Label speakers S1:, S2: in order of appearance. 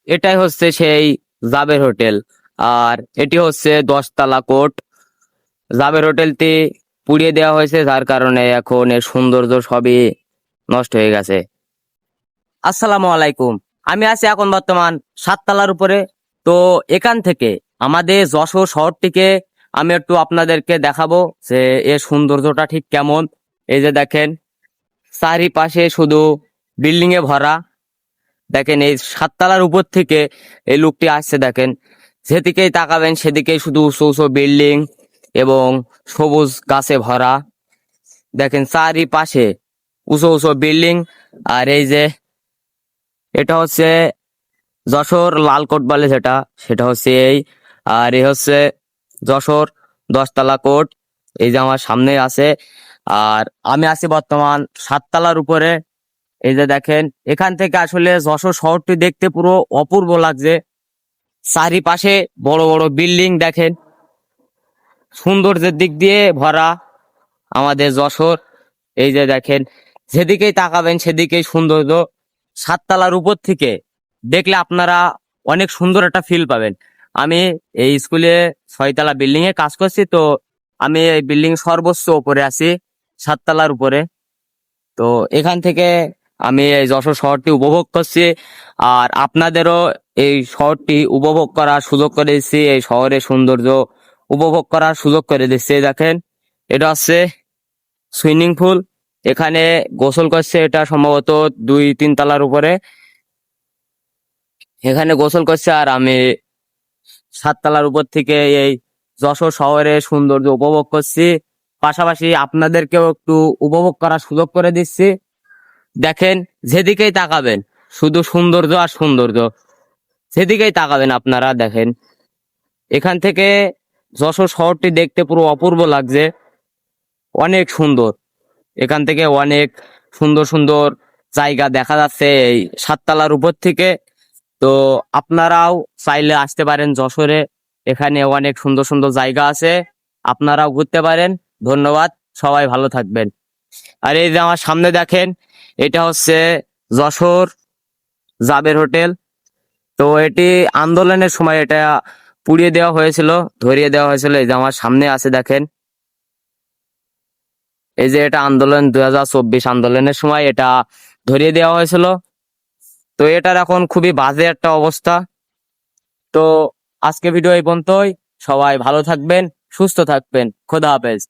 S1: এটাই হচ্ছে সেই জাবের হোটেল। আর এটি হচ্ছে 10 তলা কোর্ট। জাবের হোটেলটি পুড়িয়ে দেওয়া হয়েছে, যার কারণে এখন এর সৌন্দর্য সবই নষ্ট হয়ে গেছে। আসসালামু আলাইকুম। আমি আছি এখন বর্তমান 7 তলার উপরে। তো এখান থেকে আমাদের যশোর শহরটিকে আমি একটু আপনাদেরকে দেখাবো যে এর সৌন্দর্যটা ঠিক কেমন। এই যে দেখেন, চারিপাশে শুধু বিল্ডিং এ ভরা। দেখেন এই 7 তলার উপর থেকে এই লোকটি আসছে, দেখেন যেদিকেই তাকাবেন সেদিকেই শুধু উঁচু উঁচু বিল্ডিং এবং সবুজ গাছে ভরা। দেখেন চারিপাশে উঁচু উঁচু বিল্ডিং। আর এই যে এটা হচ্ছে যশোর লালকোট বলে যেটা, সেটা হচ্ছে এই। আর এই হচ্ছে যশোর 10 তলা কোর্ট। এই যে আমার সামনে আছে। আর আমি আছি বর্তমান 7 তলার উপরে। এই যে দেখেন, এখান থেকে আসলে যশোর শহরটি দেখতে পুরো অপূর্ব লাগছে। চারিপাশে বড় বড় বিল্ডিং, দেখেন সৌন্দর্যের দিক দিয়ে ভরা আমাদের যশোর। এই যে দেখেন, যেদিকেই তাকাবেন সেদিকেই সৌন্দর্য। 7 তলার উপর থেকে দেখলে আপনারা অনেক সুন্দর একটা ফিল পাবেন। আমি এই স্কুলে 6 তলা বিল্ডিং এ কাজ করছি, তো আমি এই বিল্ডিং সর্বোচ্চ উপরে আছি, 7 তলার উপরে। তো এখান থেকে আমি এই যশোর শহরটি উপভোগ করছি। আর আপনাদেরও এই শহরটি উপভোগ করার সুযোগ করে দিচ্ছি, এই শহরের সৌন্দর্য উপভোগ করার সুযোগ করে দিচ্ছি। এই দেখেন, এটা হচ্ছে সুইমিং পুল। এখানে গোসল করছে, এটা সম্ভবত 2-3 তলার উপরে। এখানে গোসল করছে আর আমি 7 তলার উপর থেকে এই যশোর শহরের সৌন্দর্য উপভোগ করছি। পাশাপাশি আপনাদেরকেও একটু উপভোগ করার সুযোগ করে দিচ্ছি। দেখেন যেদিকেই তাকাবেন শুধু সৌন্দর্য আর সৌন্দর্য। যেদিকেই তাকাবেন আপনারা দেখেন, এখান থেকে যশোর শহরটি দেখতে পুরো অপূর্ব লাগছে, অনেক সুন্দর। এখান থেকে অনেক সুন্দর সুন্দর জায়গা দেখা যাচ্ছে এই 7 তলার উপর থেকে। তো আপনারাও চাইলে আসতে পারেন যশোরে, এখানে অনেক সুন্দর সুন্দর জায়গা আছে, আপনারাও ঘুরতে পারেন। ধন্যবাদ, সবাই ভালো থাকবেন। আর এই যে আমার সামনে দেখেন, এটা হচ্ছে যশোর জাবের হোটেল। তো এটি আন্দোলনের সময় এটা পুড়িয়ে দেওয়া হয়েছিল, ধরিয়ে দেওয়া হয়েছিল। এই যে আমার সামনে আছে দেখেন, এই যে এটা আন্দোলন 2024 আন্দোলনের সময় এটা ধরিয়ে দেওয়া হয়েছিল। তো এটার এখন খুবই বাজে একটা অবস্থা। তো আজকে ভিডিও এই পর্যন্তই। সবাই ভালো থাকবেন, সুস্থ থাকবেন। খোদা হাফেজ।